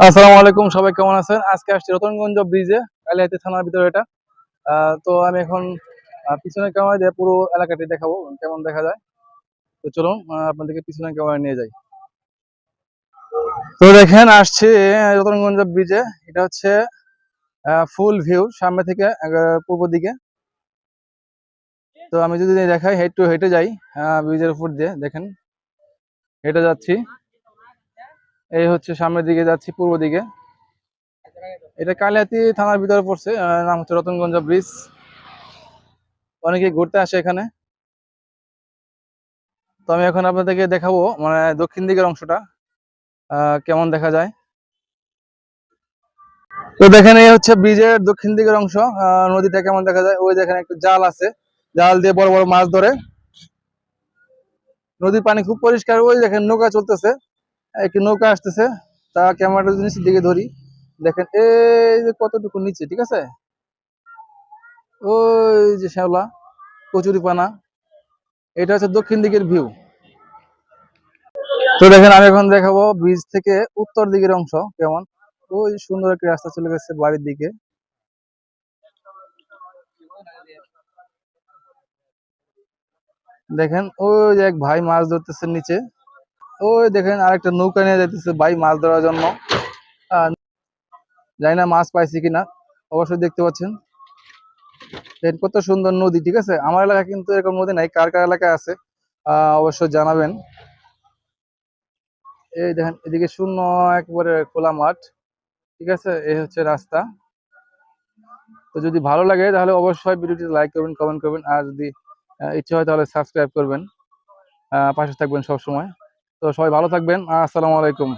আসসালামু আলাইকুম, সবাই কেমন আছেন? আজকে আসছি রতনগঞ্জ ব্রিজে, কালিয়াতি থানার ভিতরে এটা। তো আমি এখন পিছনের ক্যামেরা দিয়ে পুরো এলাকাটি দেখাবো কেমন দেখা যায়। তো চলুন আপনাদেরকে পিছনের ক্যামেরা নিয়ে যাই। তো দেখেন আসছি রতনগঞ্জ ব্রিজে। এটা হচ্ছে ফুল ভিউ সামনে থেকে পূর্ব দিকে। তো আমি যদি দেখাই, হেঁটে হেঁটে যাই ব্রিজের উপর দিয়ে, দেখেন হেঁটে যাচ্ছি। এই হচ্ছে সামনের দিকে যাচ্ছি, পূর্ব দিকে। এটা কালিয়াতি থানার ভিতরে পড়ছে, নাম হচ্ছে রতনগঞ্জ ব্রিজ। অনেকে ঘুরতে আসে এখানে। তো আমি এখন আপনাদেরকে দেখাবো মানে দক্ষিণ দিকের অংশটা কেমন দেখা যায়। তো দেখেন এই হচ্ছে ব্রিজের দক্ষিণ দিকের অংশ। নদীটা কেমন দেখা যায়, ওই দেখেন একটা জাল আছে, জাল দিয়ে বড় বড় মাছ ধরে। নদীর পানি খুব পরিষ্কার। ওই দেখেন নৌকা চলতেছে, একটি নৌকা আসতেছে। তা ক্যামেরাটা নিচের দিকে ধরি, দেখেন এই যে কতটুকু নিচে, ঠিক আছে, ওই যে শ্যাওলা কচুরি পানা। এটা হচ্ছে দক্ষিণ দিকের ভিউ। তো দেখেন আমি এখন দেখাবো ব্রিজ থেকে উত্তর দিকের অংশ কেমন। ওই সুন্দর একটি রাস্তা চলে গেছে বাড়ির দিকে। দেখেন ওই যে এক ভাই মাছ ধরতেছে নিচে। ওই দেখেন আরেকটা নৌকা নিয়ে যাইতেছে ভাই মাছ ধরার জন্য। জানি না মাছ পাইছি কিনা, অবশ্যই দেখতে পাচ্ছেন। দেখেন কত সুন্দর নদী, ঠিক আছে। আমার এলাকায় কিন্তু এরকম নদী নাই, কার কার এলাকায় আছে অবশ্যই জানাবেন। এই দেখেন এদিকে শূন্য, একেবারে খোলা মাঠ, ঠিক আছে। এই হচ্ছে রাস্তা। তো যদি ভালো লাগে তাহলে অবশ্যই ভিডিওটি লাইক করবেন, কমেন্ট করবেন, আর যদি ইচ্ছে হয় তাহলে সাবস্ক্রাইব করবেন। পাশে থাকবেন সব সময়। তো সবাই ভালো থাকবেন। আসসালামু আলাইকুম।